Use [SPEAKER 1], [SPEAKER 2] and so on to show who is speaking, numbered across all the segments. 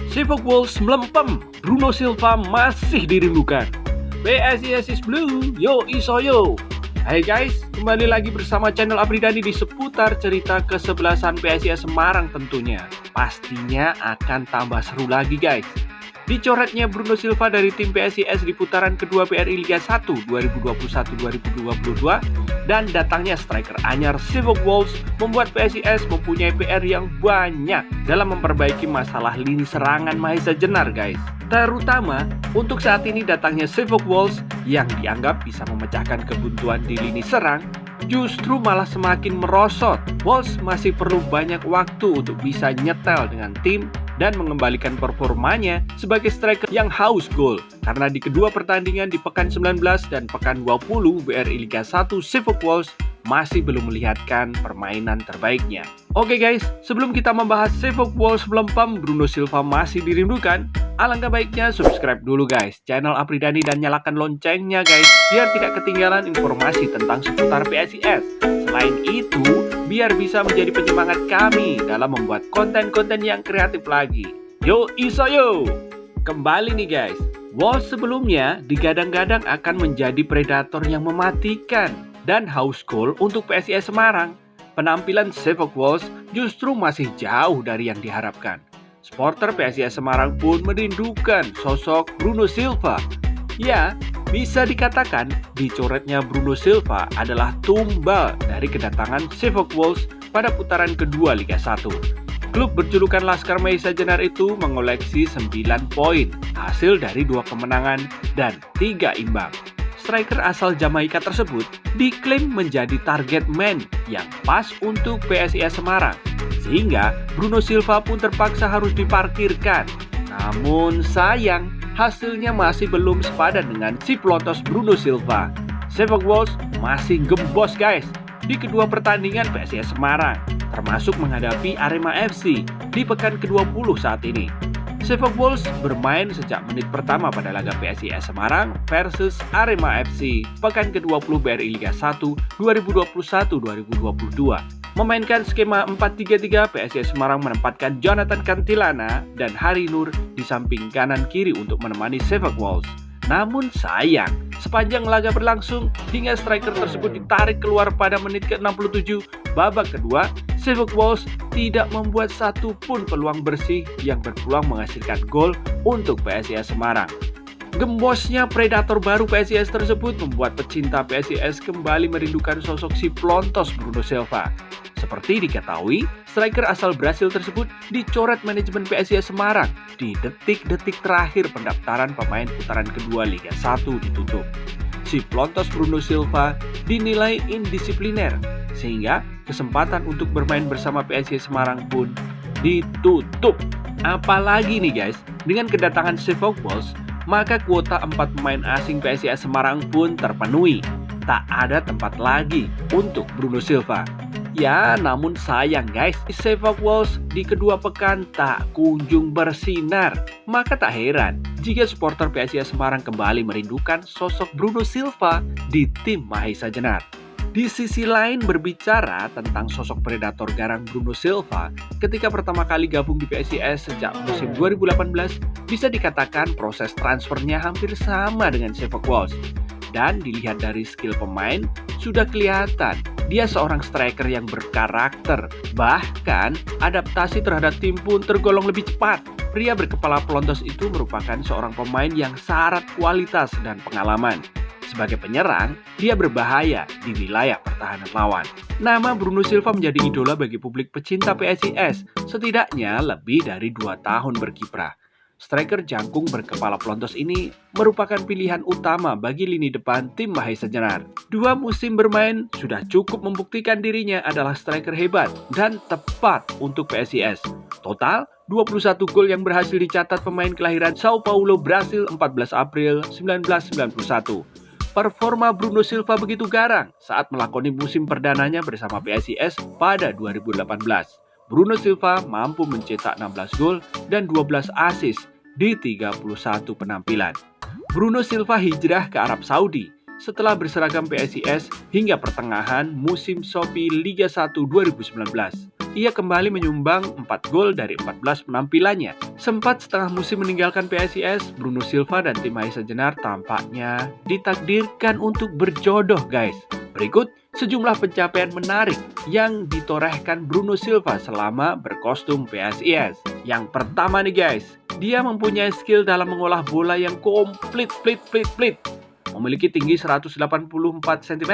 [SPEAKER 1] Sepak Wolves melempem, Bruno Silva masih dirindukan. PSIS is blue, yo isoyo. Hai guys, kembali lagi bersama channel Abridani di seputar cerita kesebelasan PSIS Semarang tentunya. Pastinya akan tambah seru lagi guys. Dicoretnya Bruno Silva dari tim PSIS di putaran kedua BRI Liga 1 2021-2022 dan datangnya striker anyar Sepak Wolves membuat PSIS mempunyai PR yang banyak dalam memperbaiki masalah lini serangan Mahesa Jenar guys. Terutama untuk saat ini datangnya Sepak Wolves yang dianggap bisa memecahkan kebuntuan di lini serang justru malah semakin merosot. Wolves masih perlu banyak waktu untuk bisa nyetel dengan tim dan mengembalikan performanya sebagai striker yang haus gol. Karena di kedua pertandingan di pekan 19 dan pekan 20 BRI Liga 1 Sepak Wolves masih belum melihatkan permainan terbaiknya. Oke guys, sebelum kita membahas Sepak Wolves melempem Bruno Silva masih dirindukan, alangkah baiknya subscribe dulu guys channel Abridani dan nyalakan loncengnya guys biar tidak ketinggalan informasi tentang seputar PSIS. Selain itu, biar bisa menjadi penyemangat kami dalam membuat konten-konten yang kreatif lagi. Yo isoyo! Kembali nih guys, Wolves sebelumnya digadang-gadang akan menjadi predator yang mematikan dan haus gol untuk PSIS Semarang. Penampilan Sepak Wolves justru masih jauh dari yang diharapkan. Supporter PSIS Semarang pun merindukan sosok Bruno Silva. Ya, bisa dikatakan dicoretnya Bruno Silva adalah tumbal dari kedatangan Sepak Wolves pada putaran kedua Liga 1. Klub berjulukan Laskar Mahesa Jenar itu mengoleksi 9 poin, hasil dari 2 kemenangan dan 3 imbang. Striker asal Jamaika tersebut diklaim menjadi target man yang pas untuk PSIS Semarang, sehingga Bruno Silva pun terpaksa harus diparkirkan. Namun sayang, hasilnya masih belum sepadan dengan si pelontos Bruno Silva. Sepak Wolves masih gembos guys di kedua pertandingan PSIS Semarang, termasuk menghadapi Arema FC di pekan ke-20 saat ini. Sepak Wolves bermain sejak menit pertama pada laga PSIS Semarang versus Arema FC pekan ke-20 BRI Liga 1 2021-2022. Memainkan skema 4-3-3, PSIS Semarang menempatkan Jonathan Cantilana dan Hari Nur di samping kanan kiri untuk menemani Sepak Wolves. Namun sayang, sepanjang laga berlangsung hingga striker tersebut ditarik keluar pada menit ke-67 babak kedua, Sepak Wolves tidak membuat satu pun peluang bersih yang berpeluang menghasilkan gol untuk PSIS Semarang. Gembosnya predator baru PSIS tersebut membuat pecinta PSIS kembali merindukan sosok si pelontos Bruno Silva. Seperti diketahui, striker asal Brasil tersebut dicoret manajemen PSIS Semarang di detik-detik terakhir pendaftaran pemain putaran kedua Liga 1 ditutup. Si pelontos Bruno Silva dinilai indisipliner, sehingga kesempatan untuk bermain bersama PSIS Semarang pun ditutup. Apalagi nih guys, dengan kedatangan Sepak Wolves, maka kuota 4 pemain asing PSIS Semarang pun terpenuhi. Tak ada tempat lagi untuk Bruno Silva. Ya, namun sayang guys, Sepak Wolves di kedua pekan tak kunjung bersinar. Maka tak heran jika supporter PSIS Semarang kembali merindukan sosok Bruno Silva di tim Mahesa Jenar. Di sisi lain berbicara tentang sosok predator garang Bruno Silva ketika pertama kali gabung di PSIS sejak musim 2018, bisa dikatakan proses transfernya hampir sama dengan Sepak Wolves. Dan dilihat dari skill pemain, sudah kelihatan dia seorang striker yang berkarakter. Bahkan adaptasi terhadap tim pun tergolong lebih cepat. Pria berkepala pelontos itu merupakan seorang pemain yang syarat kualitas dan pengalaman. Sebagai penyerang, dia berbahaya di wilayah pertahanan lawan. Nama Bruno Silva menjadi idola bagi publik pecinta PSIS, setidaknya lebih dari 2 tahun berkiprah. Striker jangkung berkepala pelontos ini merupakan pilihan utama bagi lini depan tim Mahesa Jenar. 2 musim bermain sudah cukup membuktikan dirinya adalah striker hebat dan tepat untuk PSIS. Total 21 gol yang berhasil dicatat pemain kelahiran Sao Paulo, Brasil 14 April 1991. Performa Bruno Silva begitu garang saat melakoni musim perdananya bersama PSIS pada 2018. Bruno Silva mampu mencetak 16 gol dan 12 assist di 31 penampilan. Bruno Silva hijrah ke Arab Saudi setelah berseragam PSIS hingga pertengahan musim Shopee Liga 1 2019. Ia kembali menyumbang 4 gol dari 14 penampilannya. Sempat setengah musim meninggalkan PSIS, Bruno Silva dan tim Mahesa Jenar tampaknya ditakdirkan untuk berjodoh, guys. Berikut sejumlah pencapaian menarik yang ditorehkan Bruno Silva selama berkostum PSIS. Yang pertama nih guys, dia mempunyai skill dalam mengolah bola yang komplit. Memiliki tinggi 184 cm,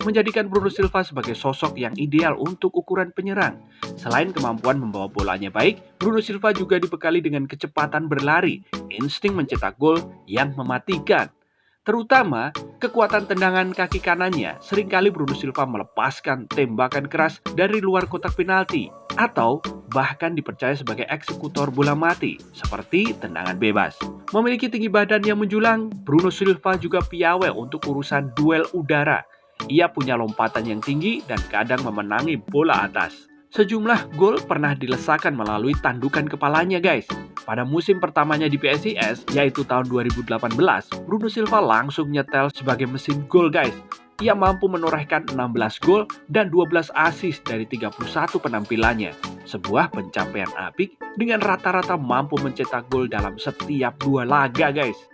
[SPEAKER 1] menjadikan Bruno Silva sebagai sosok yang ideal untuk ukuran penyerang. Selain kemampuan membawa bolanya baik, Bruno Silva juga dibekali dengan kecepatan berlari, insting mencetak gol yang mematikan. Terutama, kekuatan tendangan kaki kanannya, seringkali Bruno Silva melepaskan tembakan keras dari luar kotak penalti, atau bahkan dipercaya sebagai eksekutor bola mati, seperti tendangan bebas. Memiliki tinggi badan yang menjulang, Bruno Silva juga piawai untuk urusan duel udara. Ia punya lompatan yang tinggi dan kadang memenangi bola atas. Sejumlah gol pernah dilesakan melalui tandukan kepalanya, guys. Pada musim pertamanya di PSIS, yaitu tahun 2018, Bruno Silva langsung nyetel sebagai mesin gol, guys. Ia mampu menorehkan 16 gol dan 12 assist dari 31 penampilannya. Sebuah pencapaian apik dengan rata-rata mampu mencetak gol dalam setiap 2 laga, guys.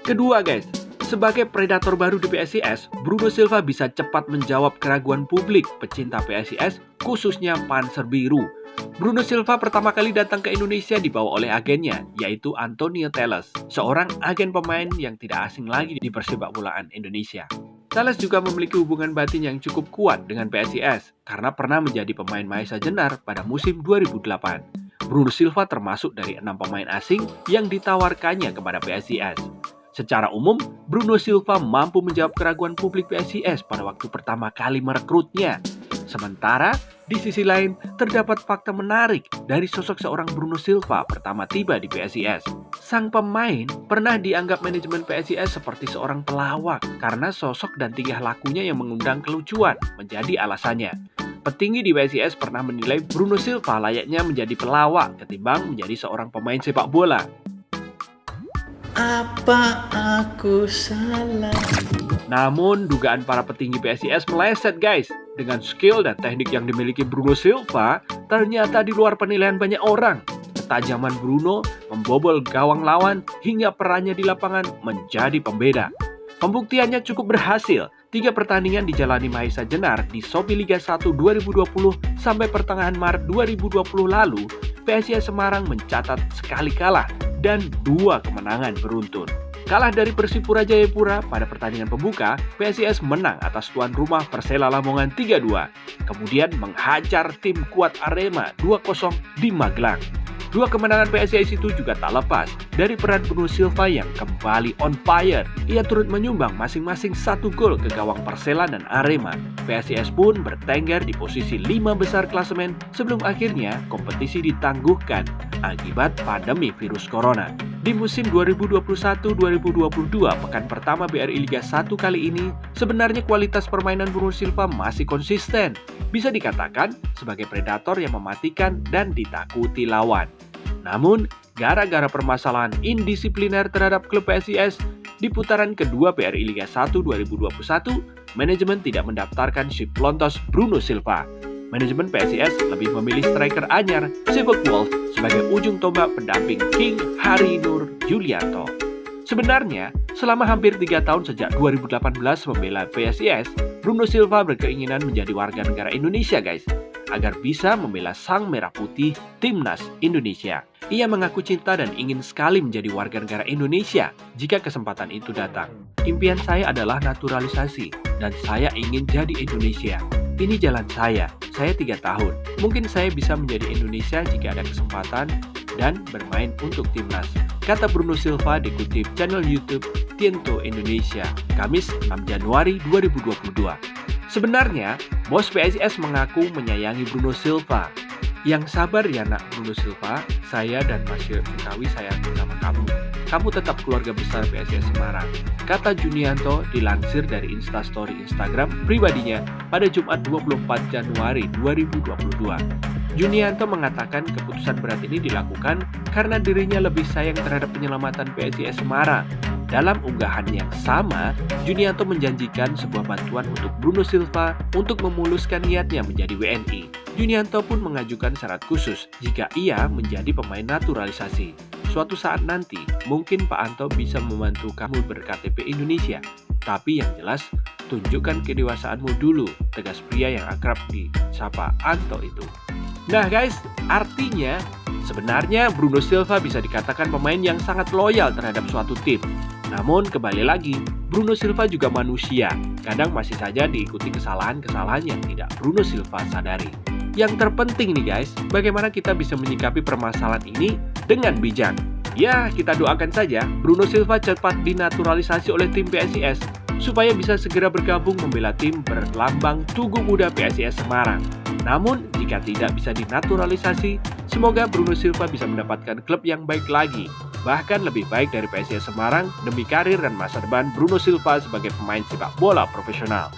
[SPEAKER 1] Kedua, guys, sebagai predator baru di PSIS, Bruno Silva bisa cepat menjawab keraguan publik pecinta PSIS, khususnya Panser Biru. Bruno Silva pertama kali datang ke Indonesia dibawa oleh agennya, yaitu Antonio Telles, seorang agen pemain yang tidak asing lagi di persepakbolaan Indonesia. Telles juga memiliki hubungan batin yang cukup kuat dengan PSIS, karena pernah menjadi pemain Mahesa Jenar pada musim 2008. Bruno Silva termasuk dari 6 pemain asing yang ditawarkannya kepada PSIS. Secara umum, Bruno Silva mampu menjawab keraguan publik PSIS pada waktu pertama kali merekrutnya. Sementara, di sisi lain, terdapat fakta menarik dari sosok seorang Bruno Silva pertama tiba di PSIS. Sang pemain pernah dianggap manajemen PSIS seperti seorang pelawak karena sosok dan tingkah lakunya yang mengundang kelucuan menjadi alasannya. Petinggi di PSIS pernah menilai Bruno Silva layaknya menjadi pelawak ketimbang menjadi seorang pemain sepak bola.
[SPEAKER 2] Apa aku salah?
[SPEAKER 1] Namun, dugaan para petinggi PSIS meleset, guys. Dengan skill dan teknik yang dimiliki Bruno Silva, ternyata di luar penilaian banyak orang. Ketajaman Bruno membobol gawang lawan hingga perannya di lapangan menjadi pembeda. Pembuktiannya cukup berhasil. 3 pertandingan dijalani Mahesa Jenar di Shopee Liga 1 2020 sampai pertengahan Maret 2020 lalu, PSIS Semarang mencatat sekali kalah dan 2 kemenangan beruntun. Kalah dari Persipura Jayapura pada pertandingan pembuka, PSIS menang atas tuan rumah Persela Lamongan 3-2. Kemudian menghajar tim kuat Arema 2-0 di Magelang. 2 kemenangan PSIS itu juga tak lepas dari peran Bruno Silva yang kembali on fire. Ia turut menyumbang masing-masing 1 gol ke gawang Persela dan Arema. PSIS pun bertengger di posisi 5 besar klasemen sebelum akhirnya kompetisi ditangguhkan akibat pandemi virus corona. Di musim 2021-2022, pekan pertama BRI Liga 1 kali ini, sebenarnya kualitas permainan Bruno Silva masih konsisten. Bisa dikatakan sebagai predator yang mematikan dan ditakuti lawan. Namun, gara-gara permasalahan indisipliner terhadap klub PSIS, di putaran kedua BRI Liga 1 2021, manajemen tidak mendaftarkan si pelontos Bruno Silva. Manajemen PSIS lebih memilih striker anyar Sivok Wolf sebagai ujung tombak pendamping King Hari Nur Yulianto. Sebenarnya, selama hampir 3 tahun sejak 2018 membela PSIS, Bruno Silva berkeinginan menjadi warga negara Indonesia, guys, agar bisa membela sang merah putih timnas Indonesia. Ia mengaku cinta dan ingin sekali menjadi warga negara Indonesia jika kesempatan itu datang. Impian saya adalah naturalisasi dan saya ingin jadi Indonesia. Ini jalan saya 3 tahun. Mungkin saya bisa menjadi Indonesia jika ada kesempatan dan bermain untuk timnas, kata Bruno Silva dikutip channel YouTube Tiento Indonesia, Kamis 6 Januari 2022. Sebenarnya, bos PSIS mengaku menyayangi Bruno Silva. Yang sabar ya nak Bruno Silva, saya dan Mas Sikawi sayang sama kamu. Kamu tetap keluarga besar PSIS Semarang, kata Junianto dilansir dari Instastory Instagram pribadinya pada Jumat 24 Januari 2022. Junianto mengatakan keputusan berat ini dilakukan karena dirinya lebih sayang terhadap penyelamatan PSIS Semarang. Dalam unggahan yang sama, Junianto menjanjikan sebuah bantuan untuk Bruno Silva untuk memuluskan niatnya menjadi WNI. Junianto pun mengajukan syarat khusus jika ia menjadi pemain naturalisasi. Suatu saat nanti, mungkin Pak Anto bisa membantu kamu berKTP Indonesia. Tapi yang jelas, tunjukkan kedewasaanmu dulu, tegas pria yang akrab disapa Anto itu. Nah guys, artinya sebenarnya Bruno Silva bisa dikatakan pemain yang sangat loyal terhadap suatu tim. Namun kembali lagi, Bruno Silva juga manusia. Kadang masih saja diikuti kesalahan-kesalahan yang tidak Bruno Silva sadari. Yang terpenting nih guys, bagaimana kita bisa menyikapi permasalahan ini dengan bijak. Ya, kita doakan saja Bruno Silva cepat dinaturalisasi oleh tim PSIS supaya bisa segera bergabung membela tim berlambang Tugu Muda PSIS Semarang. Namun, jika tidak bisa dinaturalisasi, semoga Bruno Silva bisa mendapatkan klub yang baik lagi, bahkan lebih baik dari PSIS Semarang demi karir dan masa depan Bruno Silva sebagai pemain sepak bola profesional.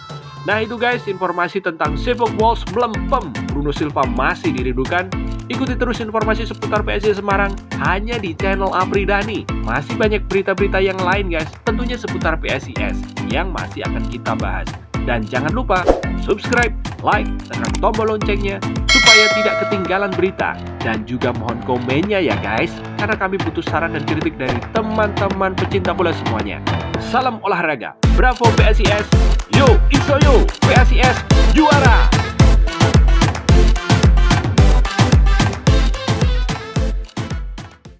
[SPEAKER 1] Nah itu guys, informasi tentang Sepak Walls melempem Bruno Silva masih dirindukan. Ikuti terus informasi seputar PSIS Semarang hanya di channel Apridani. Masih banyak berita-berita yang lain guys, tentunya seputar PSIS yang masih akan kita bahas. Dan jangan lupa subscribe, like, tekan tombol loncengnya supaya tidak ketinggalan berita. Dan juga mohon komennya ya guys, karena kami butuh saran dan kritik dari teman-teman pecinta bola semuanya. Salam olahraga, bravo PSIS, yo iso yo, PSIS juara!